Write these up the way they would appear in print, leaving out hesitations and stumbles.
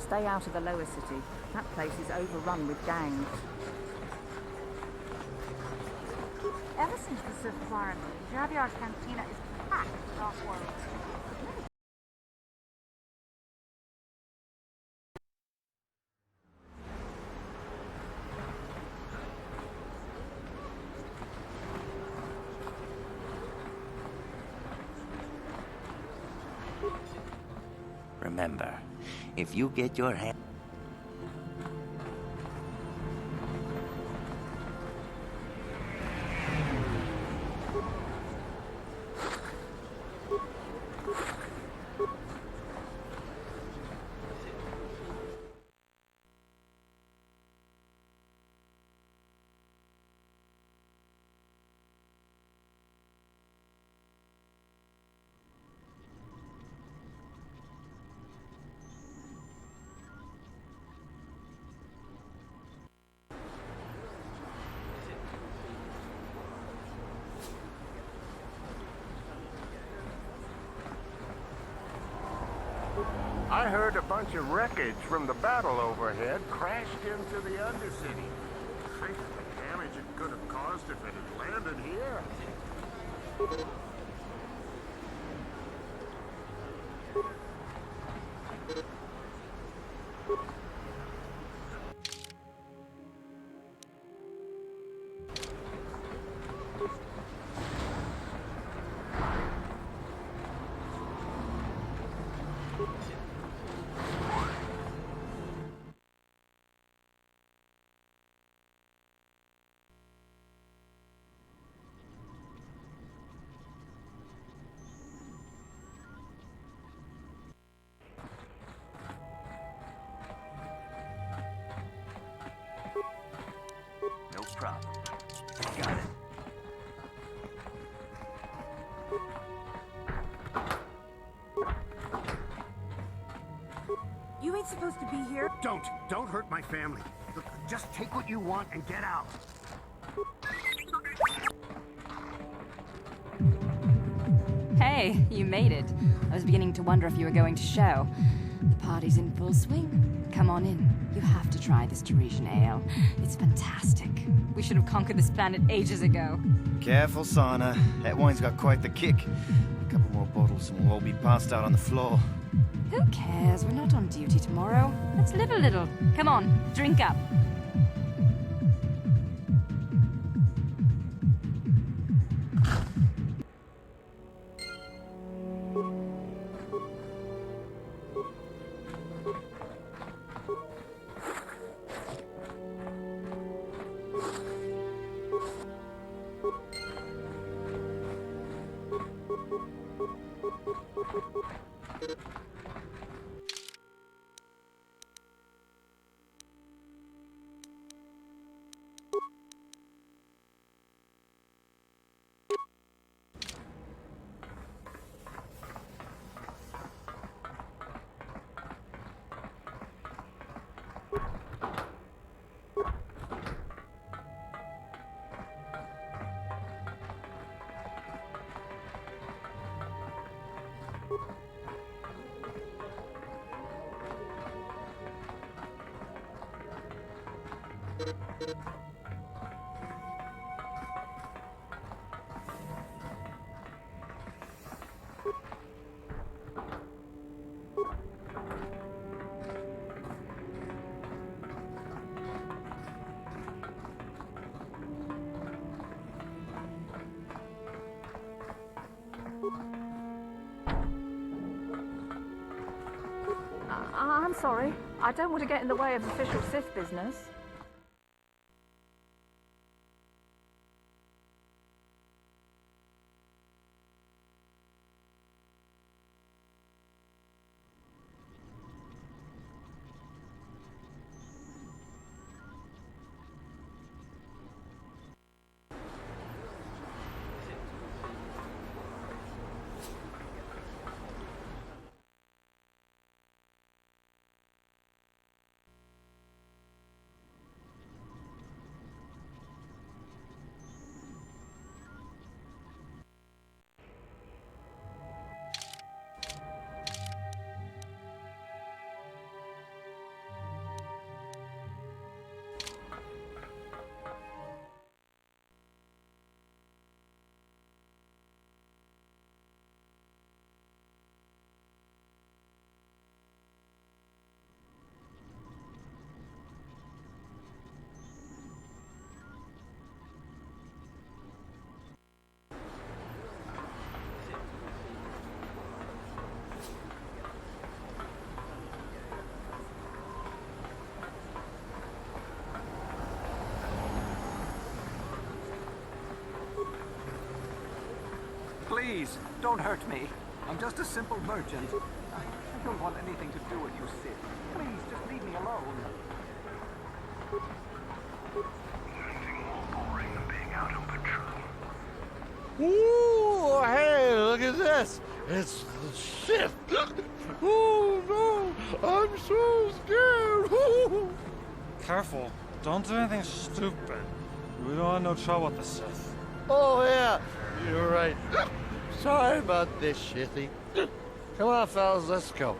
Stay out of the lower city. That place is overrun with gangs. Ever since the Sith quarantine, Javiar's cantina is packed with off-worlds. Remember, if you get your hand... I heard a bunch of wreckage from the battle overhead crashed into the Undercity. Think of the damage it could have caused if it had landed here. No problem. Got it. You ain't supposed to be here. Don't hurt my family. Look, just take what you want and get out. Hey, you made it. I was beginning to wonder if you were going to show. The party's in full swing. Come on in. You have to try this Teresian ale. It's fantastic. We should have conquered this planet ages ago. Careful, Sana. That wine's got quite the kick. A couple more bottles and we'll all be passed out on the floor. Who cares? We're not on duty tomorrow. Let's live a little. Come on, drink up. I'm sorry. I don't want to get in the way of official Sith business. Please, don't hurt me. I'm just a simple merchant. I don't want anything to do with you, Sid. Please, just leave me alone. Ooh, hey, look at this. It's the Sith. Oh, no. I'm so scared. Ooh. Careful. Don't do anything stupid. We don't want no trouble with the Sith. Oh, yeah. You're right. Sorry about this, Shithy. Come on, fellas, let's go.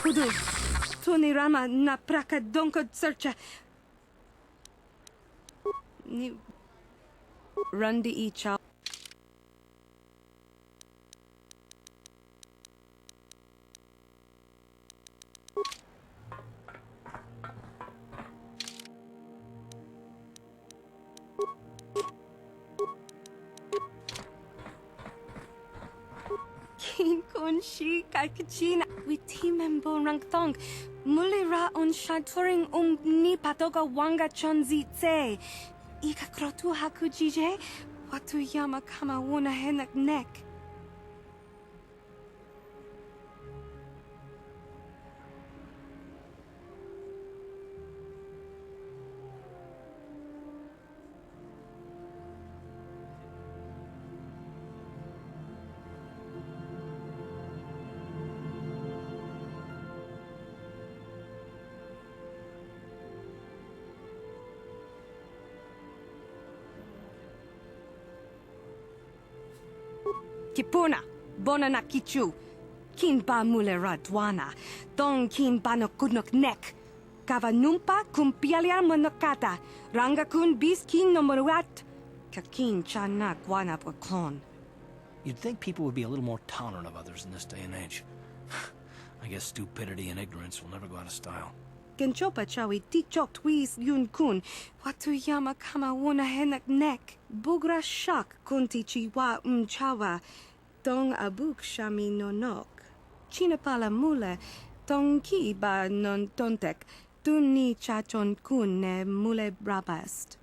Kudu, Tony Rama na praka donko searcha. Ni Randy e chow. Kin kun shi kai kachina we team and rang thong muli ra on shaturing ni patoga wanga chonzi tse ika krotu hakujije watu yama kama wona henak neck. Kipuna, bona na kichu. Kin ba mulera dwana. Dong kin ba no kudnok nek. Kava numpa kumpialia monokata. Ranga kun bis kin no moruat. Kakin chana guana wakon. You'd think people would be a little more tolerant of others in this day and age. I guess stupidity and ignorance will never go out of style. Genchopa chawi tichok twis yun kun. Watu yama kama wona henak nek. Bugra shak kunti chiwa chawa. Dong abuk shami no nok. China pala mule. Dong ki ba non tontek. Dun ni chachon kun ne mule brabast.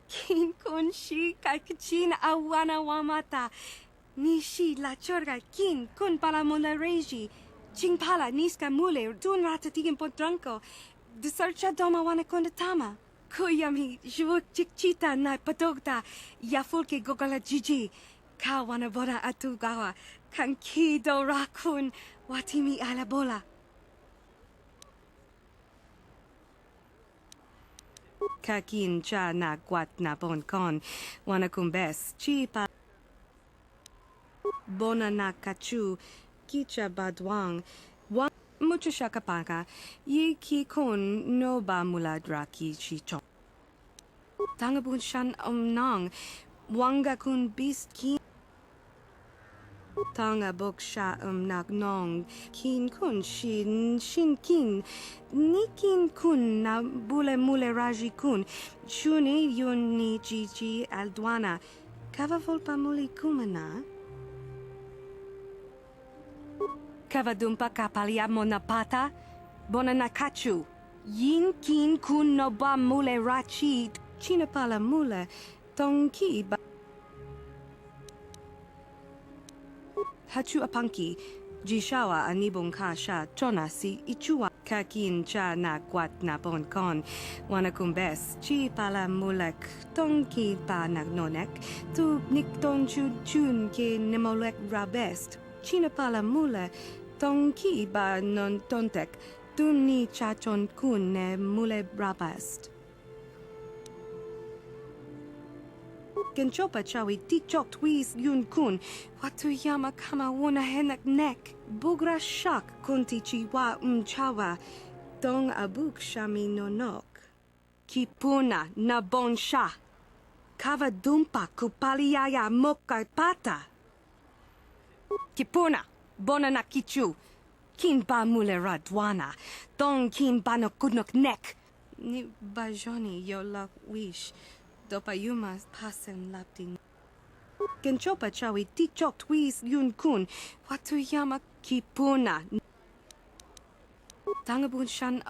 Kin kun shi kai kachin awana wamata. Nishi la chorga kin kun pala mula reji. Ching pala niska mule dun rata tigin potranko. De searcha doma wana kondatama. Kuyami jvuk chikchita na patogta. Yafulke gogala jiji. Ka wana boda atugawa. Kan kido rakun watimi alabola. Kakin cha na guat na bon con. Wana kumbes chi pa. Bona na kachu. Kicha badwang. Wan mucho shakapaka. Ye ki kon no ba muladra ki chi chon. Tangabun shan nang. Wanga kun beast ki. Tanga bok sha nak nong. Kin kun shin kin. Ni kin kun na bule mule raji kun. Shuni yun ni jiji aldwana. Kava volpa muli kumana. Kavadumpa kapalia monapata, bonanakachu. Yin kin kun no ba mule rachi, chinapala mule, tongki ba. Hachu apanki, jishawa anibong kasha, chona si ichua kakin cha na kwat na bon kon, wanakumbes, chi pala mulek, tongki pa nagnonek, tu nikton chun ke nemolek rabest, chinapala mule, tongki ba non tontek, tu ni chachon kun ne mule rabest. Genchopa chawi tichok twis yun kun, watu yama kama wona henak nek, bugra shak kunti chiwa chawa, dong abuk shami nonok. Kipuna na bon sha, kava dumpa kupaliaya moka pata. Kipuna, bona na kichu, kin ba mule radwana, dong kin ba no kudnok nek. Ni bajoni yo lak wish. Dopa yuma pasen laptin. Genchopa chawi tichok twis yun kun, watu yama kipuna. Tangabun shan.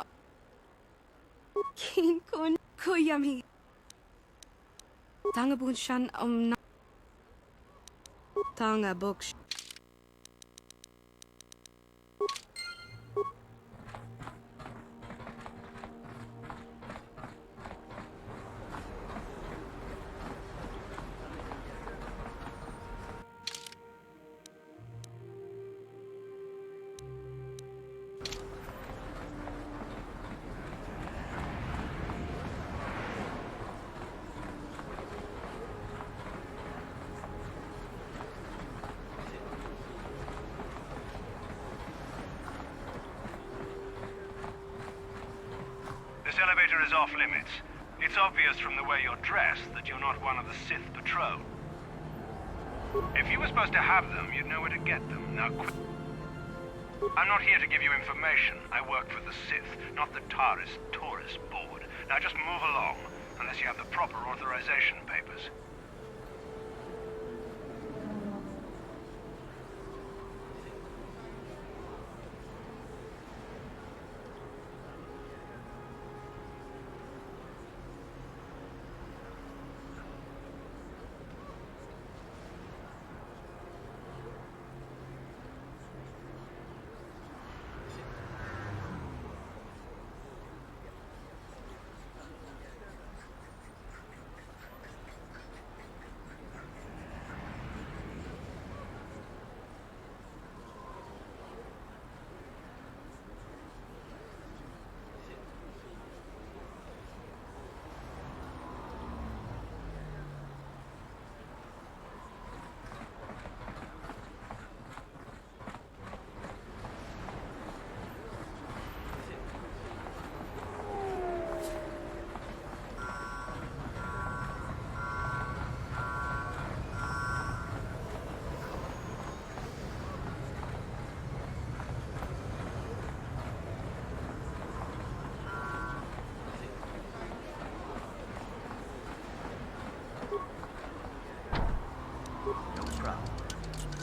Kin kun kuyami. Tangabun shan na. Tangabuk. This elevator is off limits. It's obvious from the way you're dressed that you're not one of the Sith patrol. If you were supposed to have them, you'd know where to get them. Now quit. I'm not here to give you information. I work for the Sith, not the Taris Tourist Board. Now just move along, unless you have the proper authorization papers.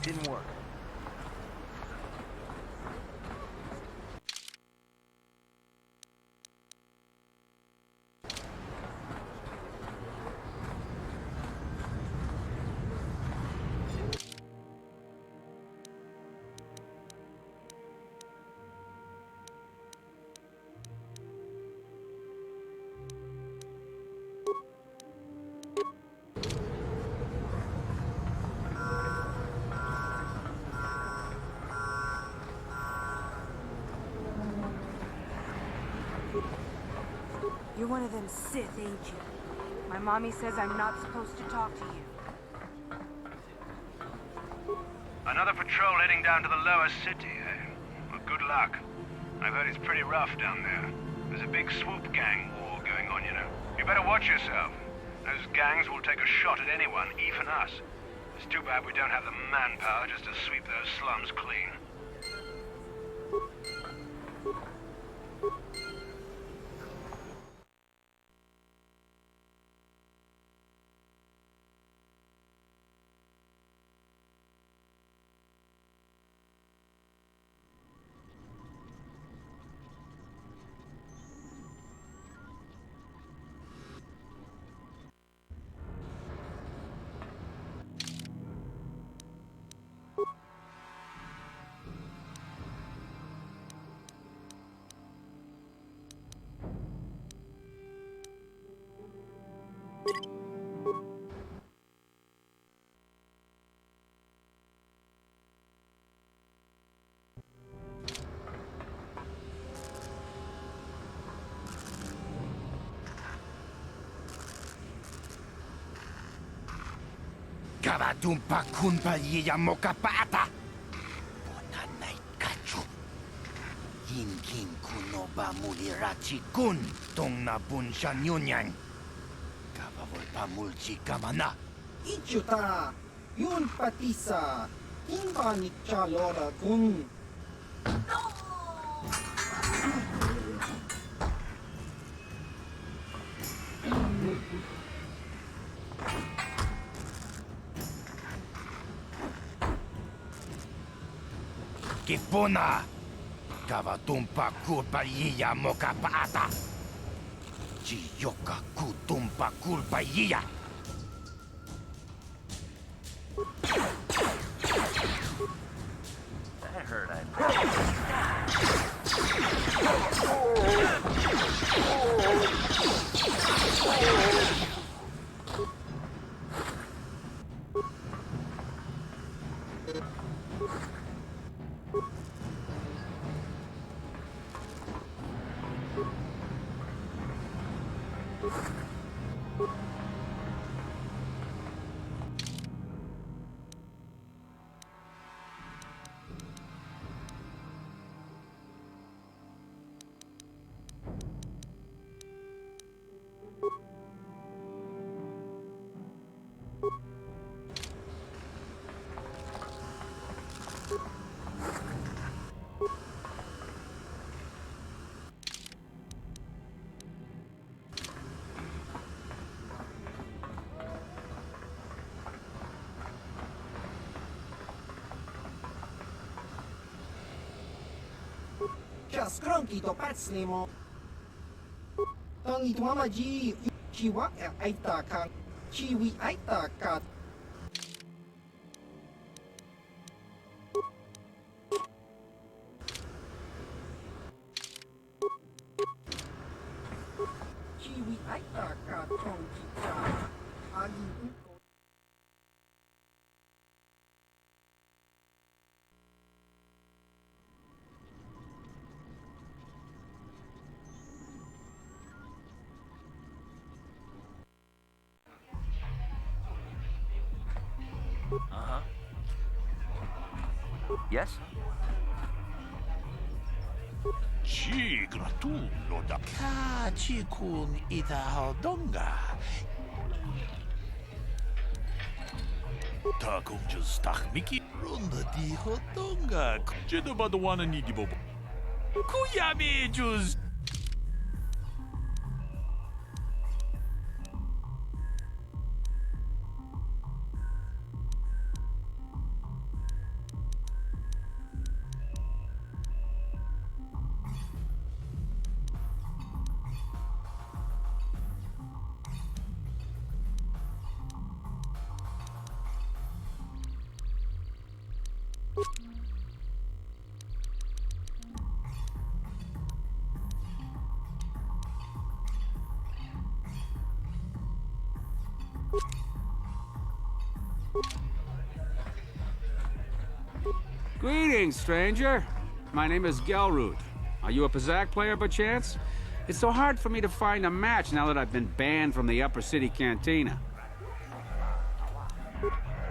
Didn't work. You're one of them Sith, ain't you? My mommy says I'm not supposed to talk to you. Another patrol heading down to the lower city, eh? Well, good luck. I've heard it's pretty rough down there. There's a big swoop gang war going on, you know. You better watch yourself. Those gangs will take a shot at anyone, even us. It's too bad we don't have the manpower just to sweep those slums clean. Kavatumpa kunpa yiya mokapata. Bonanay kachu. Yinkin kunoba mulirachi kun. Tong na bunsha nyunyang. Kavavol pamulchi kamana. Ichuta, yun patisa, kimba ni chalora kun. Kipuna! Kavatumpa kulpa yiya mokapata. Chiyoka kutumpa kulpa yiya. That hurt, I Skronki to pacnemo. Tang itwama ji chiwa aita kan. Chiwi aita ka. Chiwi aita ka tong kita. Agi uko. Yes? Ci gratullo da Kachi kun ita hodonga. Ta kung just tak miki ronda di hodonga. Jedo ba wana ni di bobo. Kuyami just. Greetings, stranger. My name is Gelrud. Are you a Pazak player by chance? It's so hard for me to find a match now that I've been banned from the Upper City Cantina.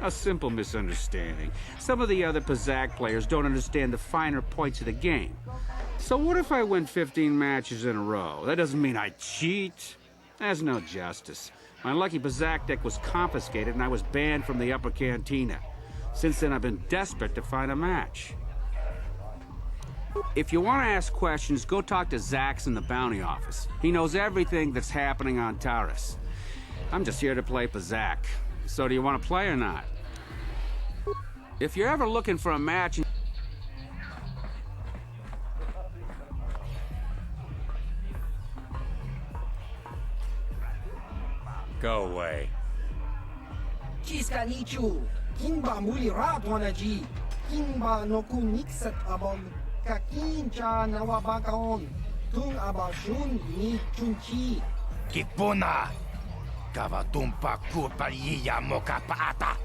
A simple misunderstanding. Some of the other Pazak players don't understand the finer points of the game. So what if I win 15 matches in a row? That doesn't mean I cheat. There's no justice. My lucky Pazak deck was confiscated and I was banned from the Upper Cantina. Since then, I've been desperate to find a match. If you want to ask questions, go talk to Zax in the bounty office. He knows everything that's happening on Taurus. I'm just here to play Pazak. So do you want to play or not? If you're ever looking for a match... Go away. Kiska nichu. Kimba muli ratwanaji. Kimba no kuniksat abon. Kakincha nawabakaon. Tung abashun ni chunchi. Kipuna! Kavatumpa kulpa yiya mokapaata.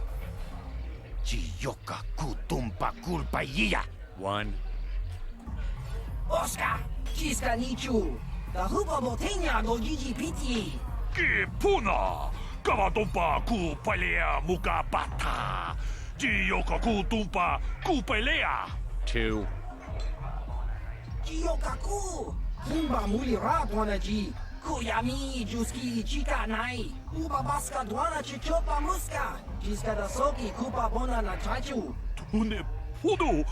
Chiyoka kutumpa kulpa yiya. One. Oscar! Kiska nichu. The hupa botenya no gigi piti. Kipuna! Kavatumpa kupalea mukapata. Gioka kutumpa kupalea. 2. Giokaku! Himba mulira dwana ji. Kuyami juski chika nai. Uba baska dwana chichopa muska. Jiska da soki kupa bona na chachu. Tune fudu.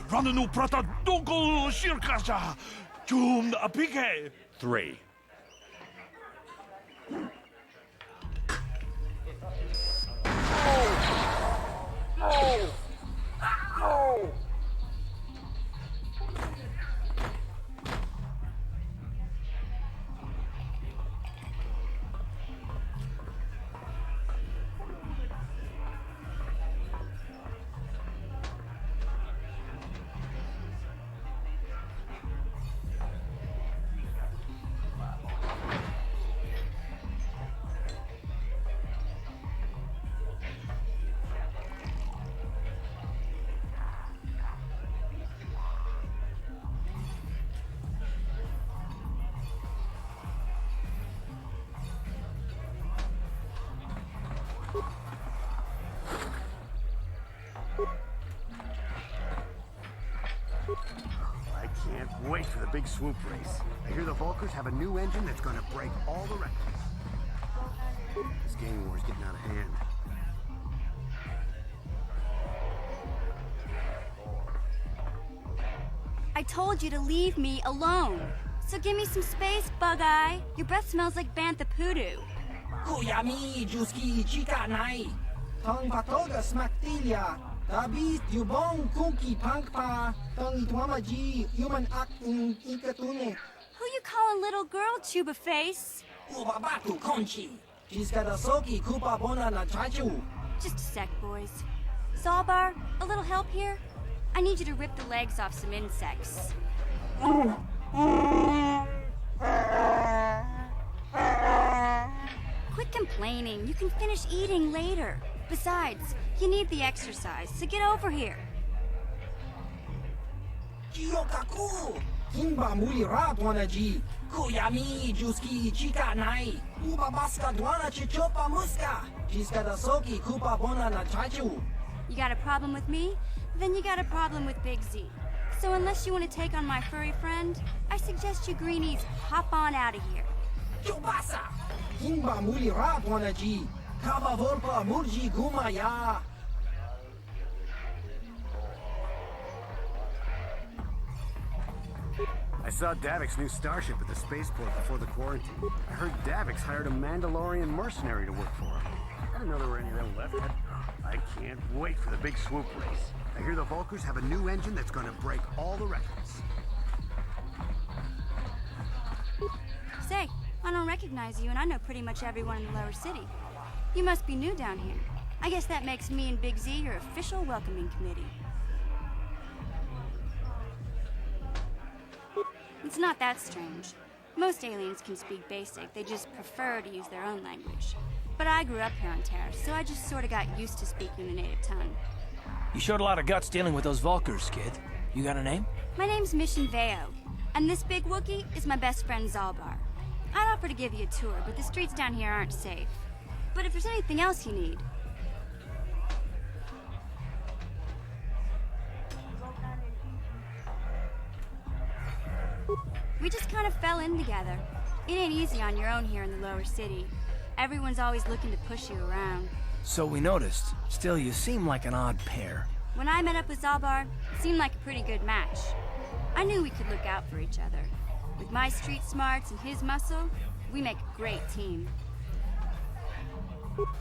Rananu prata donko shirkasha. Jum apike. 3. I can't wait for the big swoop race. I hear the Volkers have a new engine that's gonna break all the records. This gang war's getting out of hand. I told you to leave me alone. So give me some space, Bug-Eye. Your breath smells like Bantha Poodoo. Kuyami juski chika nai. Tong patoga smaktilia. Tabis yubong kunki pangpa. Tong itwama ji human act in ikatune. Who you calling little girl, Chuba Face? Ubabatu konchi. Jiska da soki kupa bona na chachu. Just a sec, boys. Zalbar, a little help here? I need you to rip the legs off some insects. Quit complaining. You can finish eating later. Besides, you need the exercise, so get over here. Giokaku! Himba mulira dwana ji. Kuyami juski chika nai. Uba baska dwana chichopa muska. Jiska da soki kupa bona na chachu. You got a problem with me? Then you got a problem with Big Z. So unless you want to take on my furry friend, I suggest you greenies hop on out of here. Chubasa! Himba mulira dwana ji. Kaba volpa murji gumaya. I saw Davik's new starship at the spaceport before the quarantine. I heard Davik's hired a Mandalorian mercenary to work for him. I didn't know there were any of them left. I can't wait for the big swoop race. I hear the Volkers have a new engine that's gonna break all the records. Say, I don't recognize you, and I know pretty much everyone in the lower city. You must be new down here. I guess that makes me and Big Z your official welcoming committee. It's not that strange. Most aliens can speak basic, they just prefer to use their own language. But I grew up here on Terra, so I just sort of got used to speaking the native tongue. You showed a lot of guts dealing with those Volkers, kid. You got a name? My name's Mission Veo, and this big Wookiee is my best friend Zalbar. I'd offer to give you a tour, but the streets down here aren't safe. But if there's anything else you need... We just kind of fell in together. It ain't easy on your own here in the lower city. Everyone's always looking to push you around. So we noticed. Still, you seem like an odd pair. When I met up with Zalbar, it seemed like a pretty good match. I knew we could look out for each other. With my street smarts and his muscle, we make a great team.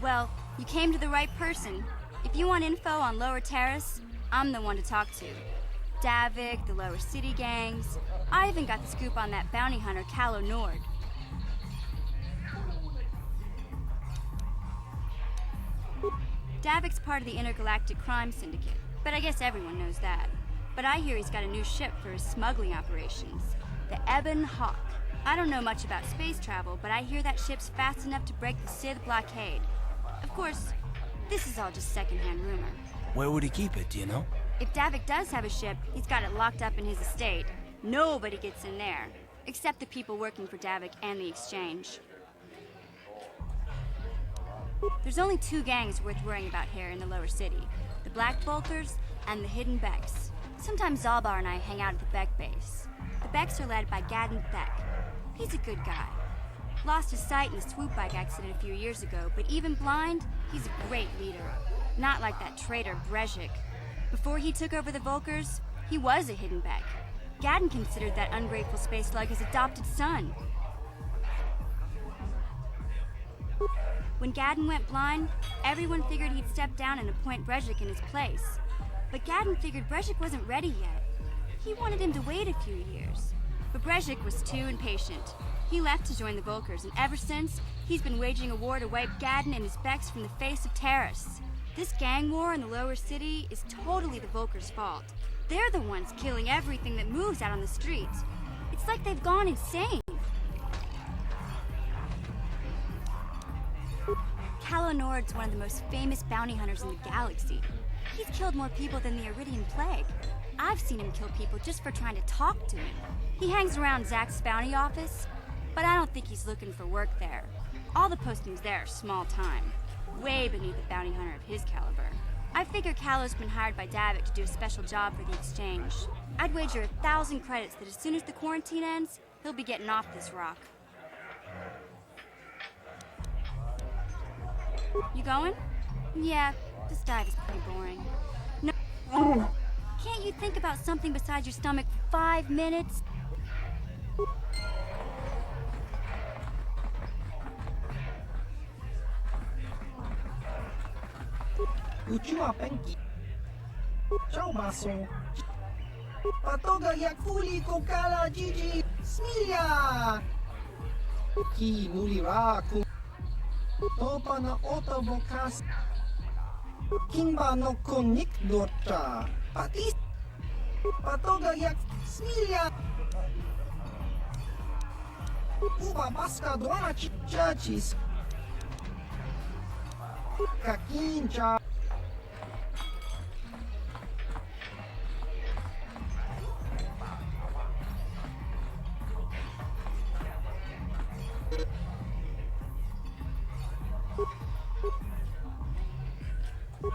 Well, you came to the right person. If you want info on Lower Terrace, I'm the one to talk to. Davik, the Lower City gangs. I even got the scoop on that bounty hunter, Calo Nord. Davik's part of the Intergalactic Crime Syndicate, but I guess everyone knows that. But I hear he's got a new ship for his smuggling operations, the Ebon Hawk. I don't know much about space travel, but I hear that ship's fast enough to break the Sith blockade. Of course, this is all just secondhand rumor. Where would he keep it, do you know? If Davik does have a ship, he's got it locked up in his estate. Nobody gets in there, except the people working for Davik and the Exchange. There's only two gangs worth worrying about here in the lower city. The Black Volkers and the Hidden Becks. Sometimes Zalbar and I hang out at the Beck base. The Becks are led by Gadden Beck. He's a good guy. Lost his sight in the swoop bike accident a few years ago, but even blind, he's a great leader. Not like that traitor Brezhik. Before he took over the Volkers, he was a Hidden Beck. Gadden considered that ungrateful space slug his adopted son. When Gadden went blind, everyone figured he'd step down and appoint Brezhik in his place. But Gadden figured Brezhik wasn't ready yet. He wanted him to wait a few years. But Brezhik was too impatient. He left to join the Volkers, and ever since, he's been waging a war to wipe Gadden and his Becks from the face of Terrace. This gang war in the lower city is totally the Volkers' fault. They're the ones killing everything that moves out on the streets. It's like they've gone insane. Calo Nord's one of the most famous bounty hunters in the galaxy. He's killed more people than the Iridian Plague. I've seen him kill people just for trying to talk to me. He hangs around Zach's bounty office, but I don't think he's looking for work there. All the postings there are small time, way beneath a bounty hunter of his caliber. I figure Calo's been hired by Davik to do a special job for the exchange. I'd wager 1,000 credits that as soon as the quarantine ends, he'll be getting off this rock. You going? Yeah, this dive is pretty boring. No. Can't you think about something besides your stomach for 5 minutes? Uchua Penki. Ciao Baso. Patoga jak fuli kokala Gigi. Smilia. Ki mulira ku. Topa na ota vokas. Kimba no konik dorcha. Patis. Patoga jak smilia. Uba baska dwana chachis. Kakincha.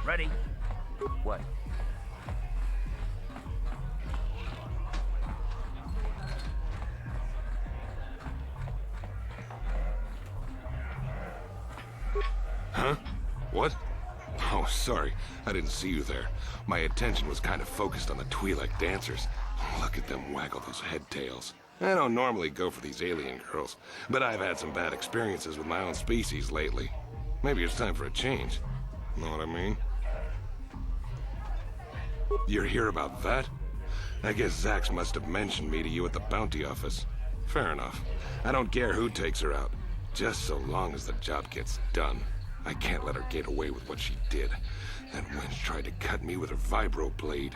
Ready? What? Huh? What? Oh, sorry. I didn't see you there. My attention was kind of focused on the Twi'lek dancers. Look at them waggle those head tails. I don't normally go for these alien girls, but I've had some bad experiences with my own species lately. Maybe it's time for a change. Know what I mean? You're here about that? I guess Zax must have mentioned me to you at the bounty office. Fair enough. I don't care who takes her out, just so long as the job gets done. I can't let her get away with what she did. That wench tried to cut me with her vibro blade.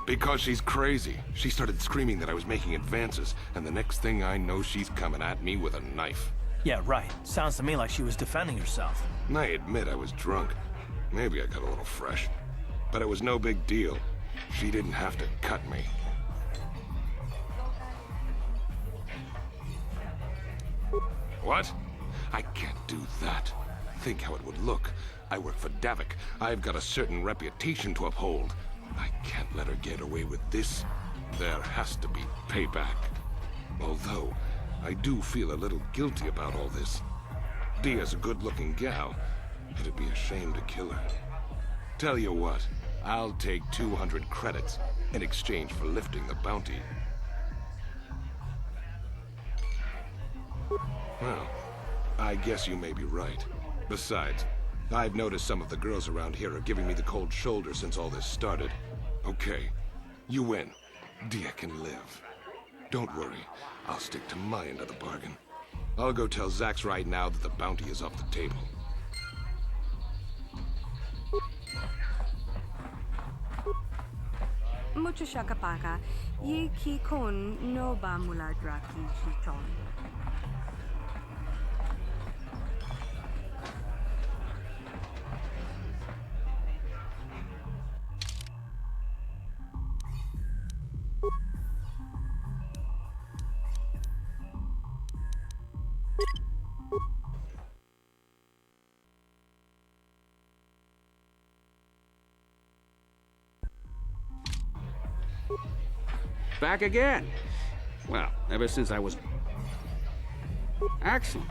Because she's crazy. She started screaming that I was making advances, and the next thing I know, she's coming at me with a knife. Yeah, right. Sounds to me like she was defending herself. I admit I was drunk. Maybe I got a little fresh. But it was no big deal. She didn't have to cut me. What? I can't do that. Think how it would look. I work for Davik. I've got a certain reputation to uphold. I can't let her get away with this. There has to be payback. Although, I do feel a little guilty about all this. Dia's a good-looking gal. It'd be a shame to kill her. Tell you what, I'll take 200 credits in exchange for lifting the bounty. Well, I guess you may be right. Besides, I've noticed some of the girls around here are giving me the cold shoulder since all this started. Okay, you win. Dia can live. Don't worry, I'll stick to my end of the bargain. I'll go tell Zax right now that the bounty is off the table. Mucho shakapaka. Ye ki kon no ba muladraki chiton. Back again. Well, ever since I was... Excellent.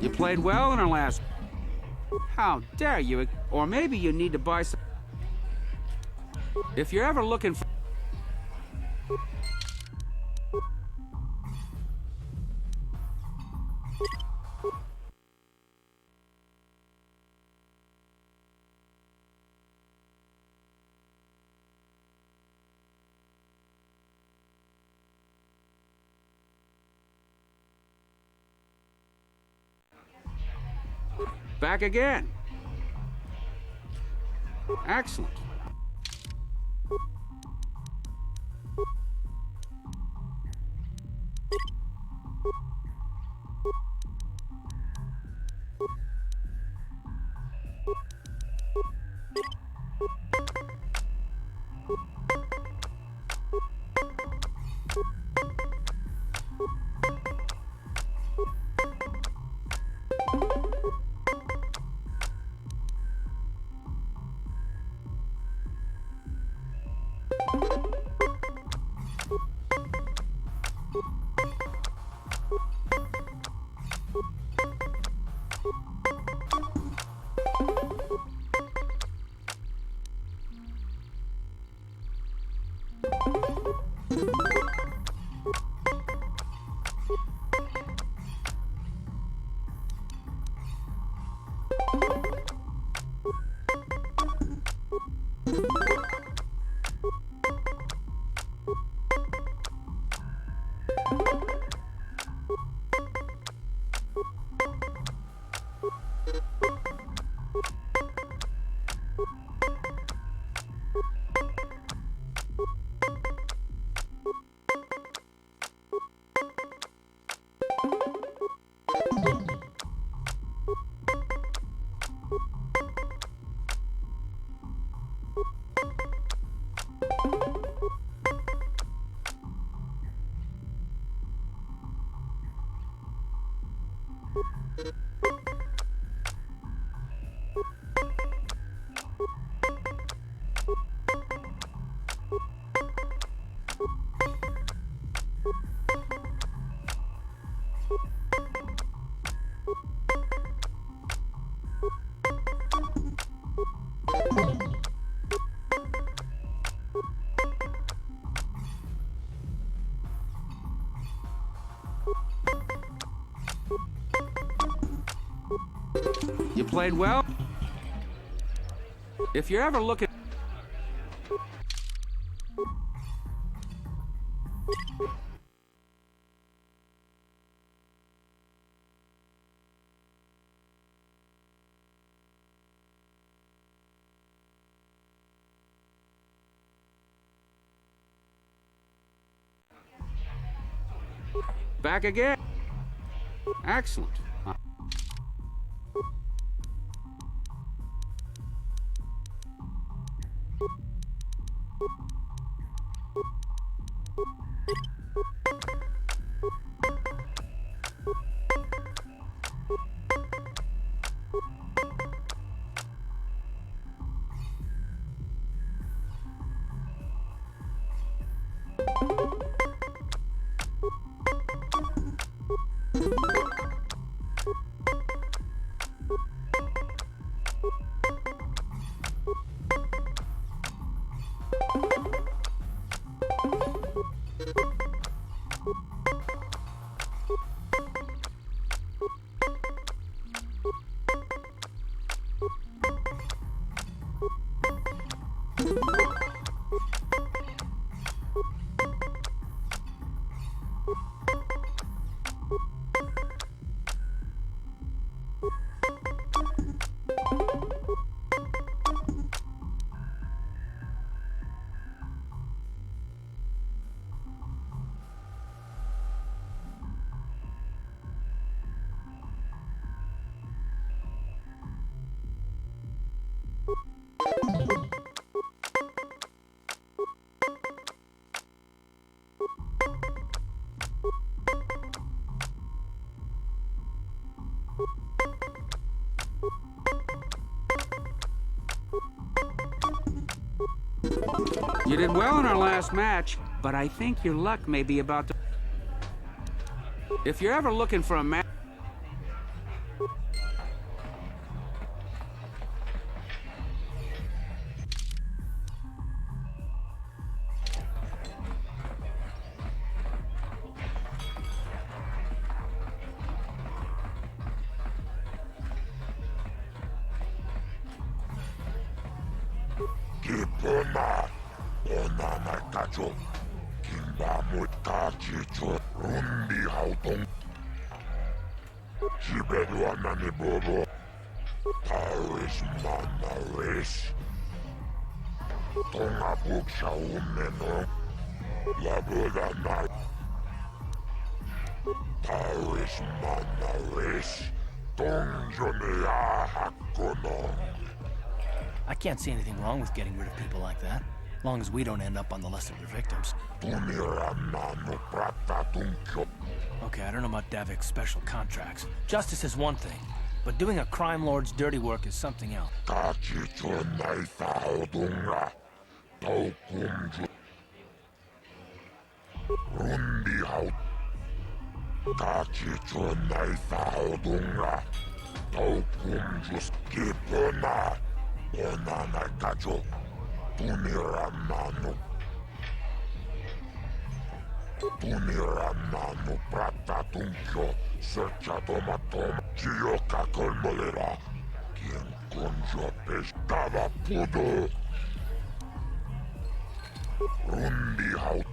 You played well in our last... How dare you? Or maybe you need to buy some... If you're ever looking for... Back again. Excellent. played well. If you're ever looking... Back again. Excellent. You did well in our last match, but I think your luck may be about to... If you're ever looking for a match... Kipuna, Onana Kacho, Kimba Mutkachicho, Rundi Hautong, Chibeduana Nibobo, Taris Manaris, Tonga Buksha Umeno, Labuda Night, Taris Manaris, Tong Jonia Hakonong. I can't see anything wrong with getting rid of people like that, as long as we don't end up on the list of their victims. Okay, I don't know about Davik's special contracts. Justice is one thing, but doing a crime lord's dirty work is something else. Onana Kacho, Tuniramanu Prata Tuncho, Searcha Tomatom, Chioka Colmolera, Quien Conjo Pescava Pudo, Rundi Haut,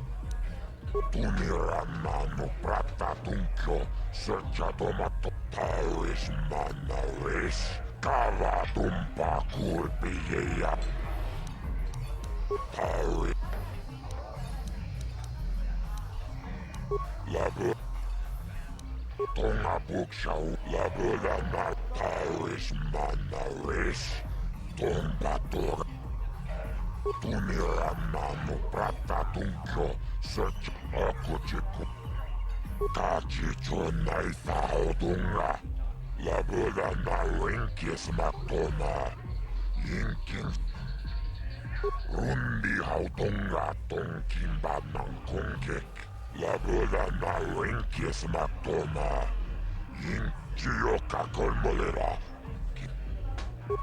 Tuniramanu Prata Tuncho, Searcha Tomatom, Taris Manaris. Kava tumpa kurpiyeja. Tauri. Labu. Tonga buksau. Labudana. Tauris manaris. Tompatur. Tuniramanu prata tunjo. Search akuchiku. Kachicho naitha odunga. Labuda na Rinkis Matona, Yinkin Rundi Hautonga Tonkimba Nankongek, Labuda na Rinkis Matona, Yinkioka Colmolera,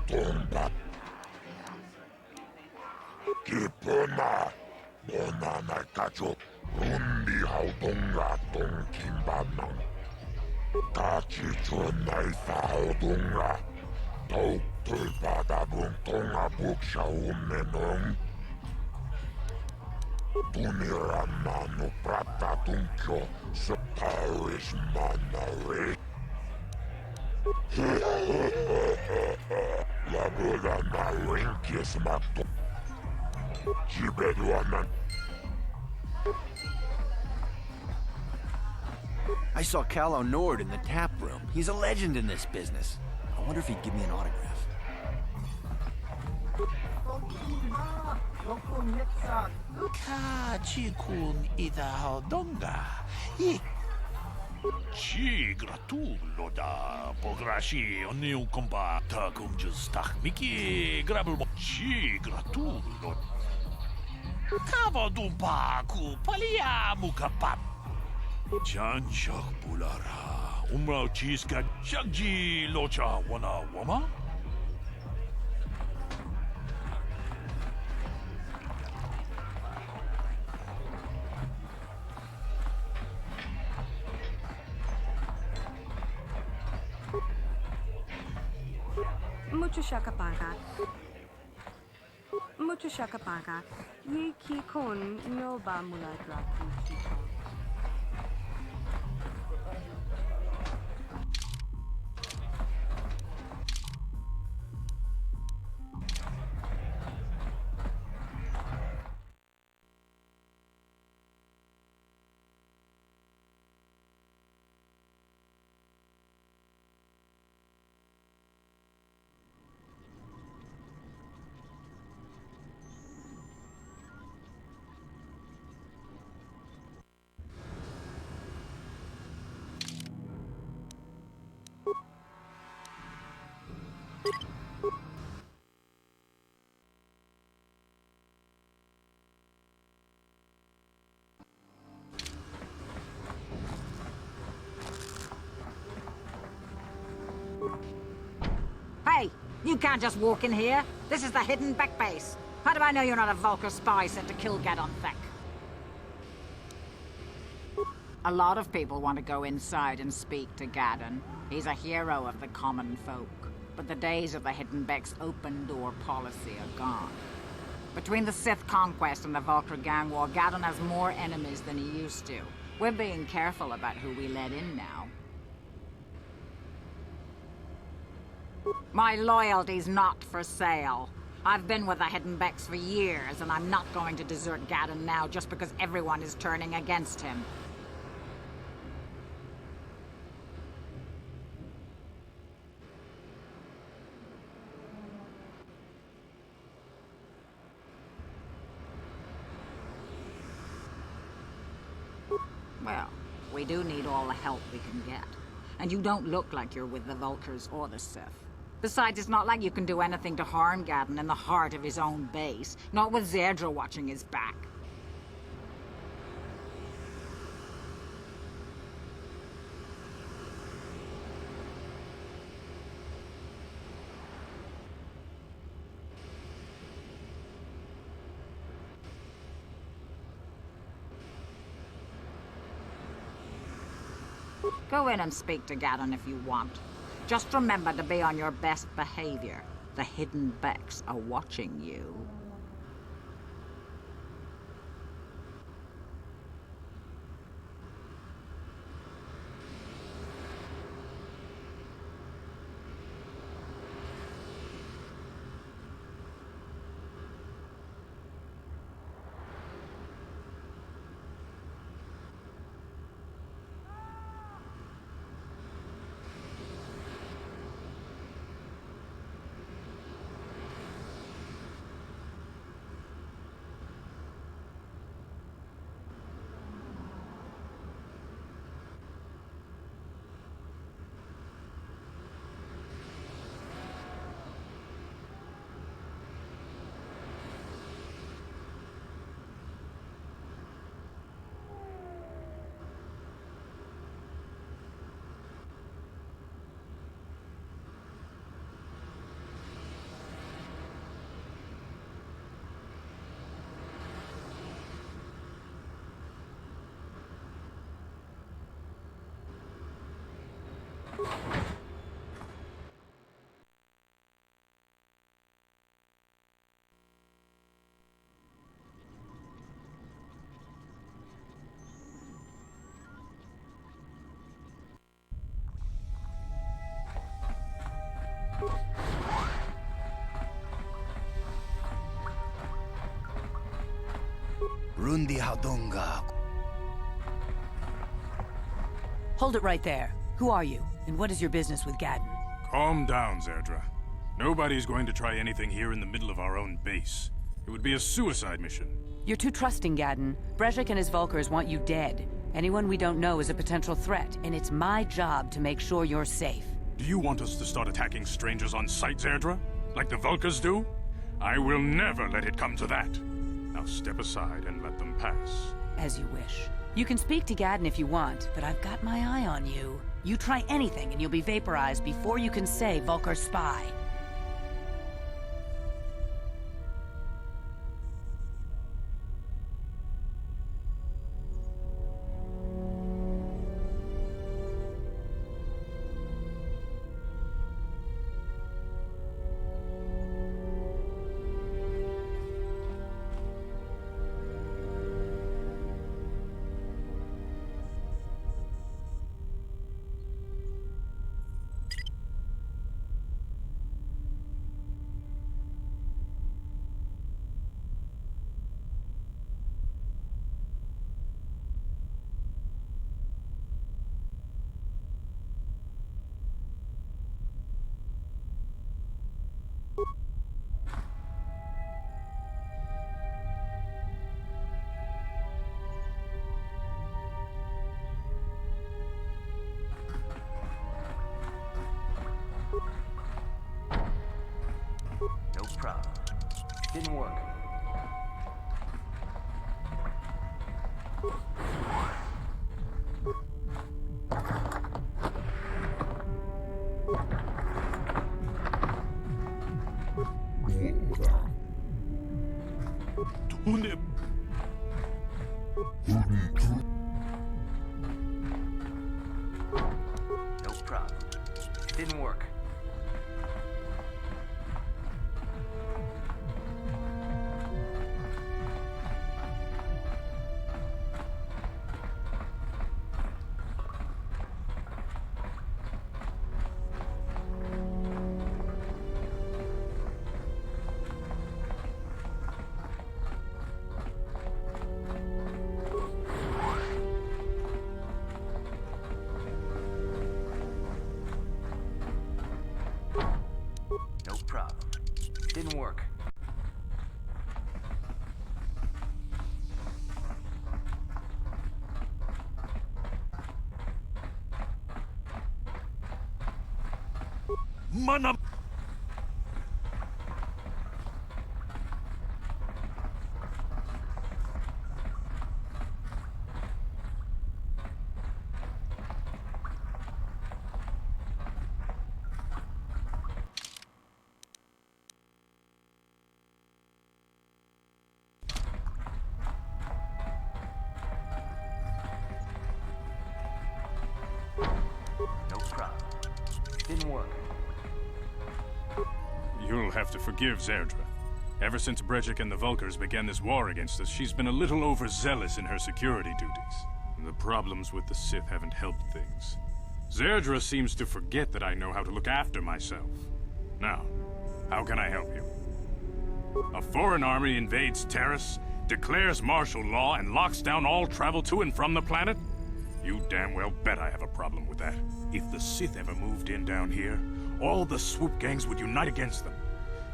Tomba Kipona, Monana Kacho, Rundi Hautonga Tonkimba Nankongek. Kachicho naitha odunga, Tau tulpada buntonga buksha ummenong. Tuniramanu prata tunkyo sa Paris manare. Labura na rinkis matu. Jibeduanan. I saw Cal Nord in the tap room. He's a legend in this business. I wonder if he'd give me an autograph. Ka chikun ida hodonga. Chi gratullo da pograshi oni un compa ta cum justach miki grabul chi gratullo. Cava dumpa cu palia mukapap. Chan shak bulara. Umrao chiska shakji locha wana wama. Mucho shakapaga. Ye ki kon no ba mula gratu. Hey, you can't just walk in here. This is the hidden back base. How do I know you're not a Vulcar spy sent to kill Gadon Thek? A lot of people want to go inside and speak to Gadon. He's a hero of the common folk. But the days of the Hidden Beck's open door policy are gone. Between the Sith conquest and the Vulcar gang war, Gadon has more enemies than he used to. We're being careful about who we let in now. My loyalty's not for sale. I've been with the Hidden Becks for years, and I'm not going to desert Gadon now just because everyone is turning against him. Well, we do need all the help we can get. And you don't look like you're with the Vulcars or the Sith. Besides, it's not like you can do anything to harm Gadon in the heart of his own base. Not with Zedra watching his back. Go in and speak to Gadon if you want. Just remember to be on your best behavior. The Hidden Becks are watching you. Rundi Hadonga. Hold it right there. Who are you, and what is your business with Gadden? Calm down, Zerdra. Nobody's going to try anything here in the middle of our own base. It would be a suicide mission. You're too trusting, Gadden. Brejik and his Vulkars want you dead. Anyone we don't know is a potential threat, and it's my job to make sure you're safe. Do you want us to start attacking strangers on sight, Zerdra? Like the Vulkars do? I will never let it come to that. Now step aside and let them pass. As you wish. You can speak to Gadden if you want, but I've got my eye on you. You try anything and you'll be vaporized before you can say Vulkar spy. No problem. Didn't work. No problem. Didn't work. No problem. Didn't work. Mana. No problem. Didn't work. You'll have to forgive Zerdra. Ever since Brejik and the Vulkars began this war against us, she's been a little overzealous in her security duties. The problems with the Sith haven't helped things. Zerdra seems to forget that I know how to look after myself. Now, how can I help you? A foreign army invades Terrace, declares martial law, and locks down all travel to and from the planet? You damn well bet I have a problem with that. If the Sith ever moved in down here, all the swoop gangs would unite against them.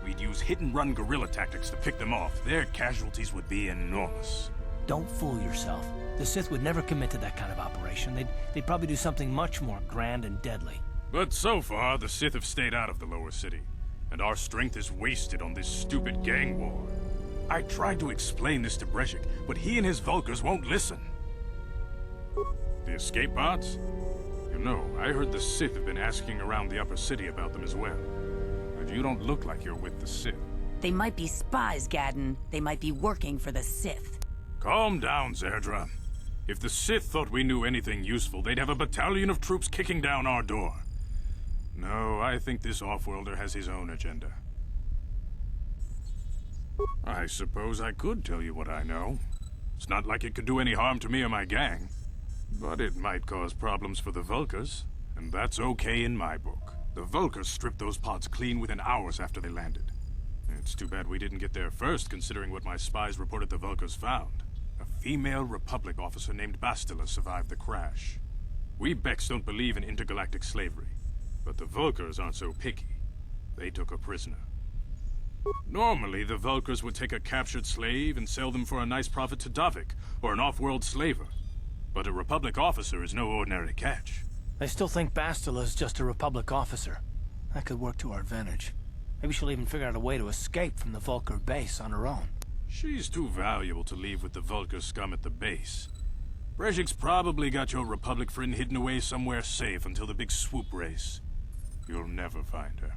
We'd use hit-and-run guerrilla tactics to pick them off. Their casualties would be enormous. Don't fool yourself. The Sith would never commit to that kind of operation. They'd probably do something much more grand and deadly. But so far, the Sith have stayed out of the lower city, and our strength is wasted on this stupid gang war. I tried to explain this to Brejik, but he and his Vulkars won't listen. The escape pods? You know, I heard the Sith have been asking around the upper city about them as well. But you don't look like you're with the Sith. They might be spies, Gadden. They might be working for the Sith. Calm down, Zerdra. If the Sith thought we knew anything useful, they'd have a battalion of troops kicking down our door. No, I think this off-worlder has his own agenda. I suppose I could tell you what I know. It's not like it could do any harm to me or my gang. But it might cause problems for the Vulkars, and that's okay in my book. The Vulkars stripped those pods clean within hours after they landed. It's too bad we didn't get there first, considering what my spies reported the Vulkars found. A female Republic officer named Bastila survived the crash. We Becks don't believe in intergalactic slavery, but the Vulkars aren't so picky. They took a prisoner. Normally, the Vulkars would take a captured slave and sell them for a nice profit to Davik, or an off-world slaver. But a Republic officer is no ordinary catch. I still think Bastila is just a Republic officer. That could work to our advantage. Maybe she'll even figure out a way to escape from the Vulkar base on her own. She's too valuable to leave with the Vulkar scum at the base. Brejik's probably got your Republic friend hidden away somewhere safe until the big swoop race. You'll never find her.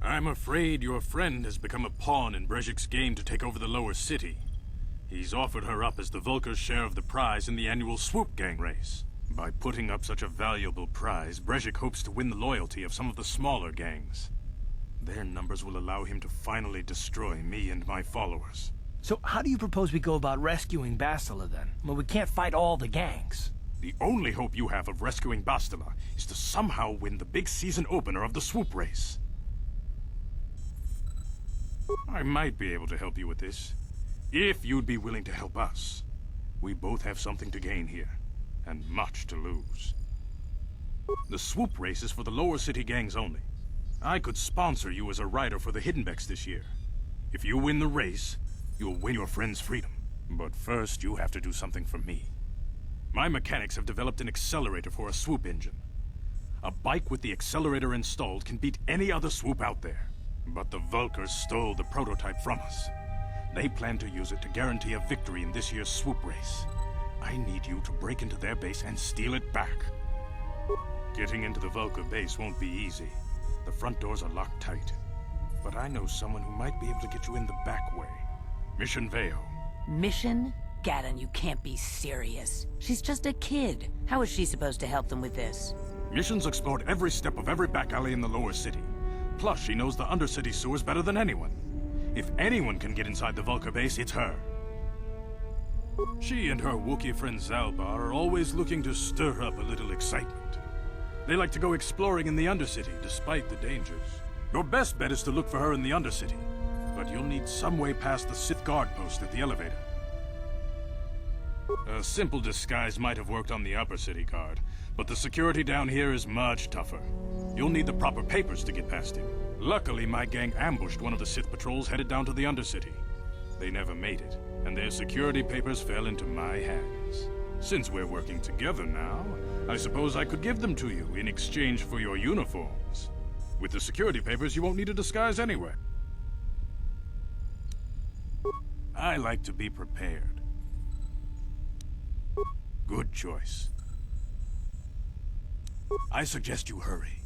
I'm afraid your friend has become a pawn in Brejik's game to take over the lower city. He's offered her up as the Vulkar's share of the prize in the annual swoop gang race. By putting up such a valuable prize, Brejik hopes to win the loyalty of some of the smaller gangs. Their numbers will allow him to finally destroy me and my followers. So how do you propose we go about rescuing Bastila then? Well, we can't fight all the gangs. The only hope you have of rescuing Bastila is to somehow win the big season opener of the swoop race. I might be able to help you with this, if you'd be willing to help us. We both have something to gain here, and much to lose. The swoop race is for the lower city gangs only. I could sponsor you as a rider for the Hiddenbecks this year. If you win the race, you'll win your friend's freedom. But first, you have to do something for me. My mechanics have developed an accelerator for a swoop engine. A bike with the accelerator installed can beat any other swoop out there. But the Vulkars stole the prototype from us. They plan to use it to guarantee a victory in this year's swoop race. I need you to break into their base and steal it back. Getting into the Vulkar base won't be easy. The front doors are locked tight. But I know someone who might be able to get you in the back way. Mission Veo. Mission? Gaddon, you can't be serious. She's just a kid. How is she supposed to help them with this? Mission's explored every step of every back alley in the lower city. Plus, she knows the Undercity sewers better than anyone. If anyone can get inside the Vulkar base, it's her. She and her Wookiee friend Zalbar are always looking to stir up a little excitement. They like to go exploring in the Undercity, despite the dangers. Your best bet is to look for her in the Undercity, but you'll need some way past the Sith guard post at the elevator. A simple disguise might have worked on the Upper City guard, but the security down here is much tougher. You'll need the proper papers to get past him. Luckily, my gang ambushed one of the Sith patrols headed down to the Undercity. They never made it, and their security papers fell into my hands. Since we're working together now, I suppose I could give them to you in exchange for your uniforms. With the security papers, you won't need a disguise anyway. I like to be prepared. Good choice. I suggest you hurry.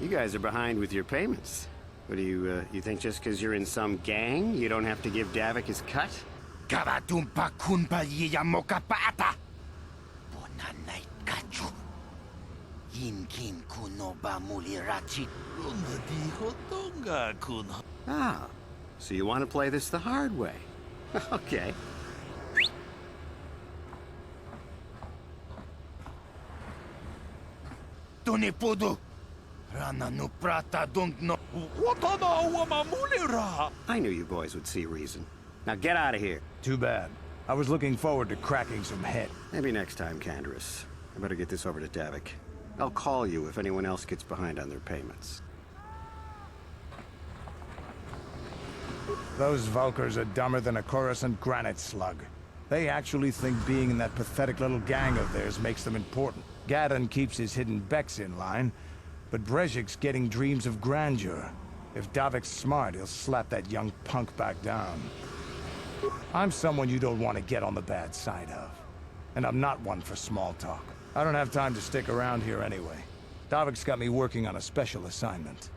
You guys are behind with your payments. What do you think just because you're in some gang, you don't have to give Davik his cut? Karatumpa kunpa yiyamokapata. Bonanay kachu. Yinkin kunoba mulirachi. Dijo tonga kuno. Ah, so you want to play this the hard way? Okay. Tunipudu. Rana no prata don't know. I knew you boys would see reason. Now get out of here. Too bad. I was looking forward to cracking some head. Maybe next time, Canderous. I better get this over to Davik. I'll call you if anyone else gets behind on their payments. Those Vulkars are dumber than a Coruscant granite slug. They actually think being in that pathetic little gang of theirs makes them important. Gadon keeps his hidden Becks in line, but Brezhik's getting dreams of grandeur. If Davik's smart, he'll slap that young punk back down. I'm someone you don't want to get on the bad side of. And I'm not one for small talk. I don't have time to stick around here anyway. Davik's got me working on a special assignment.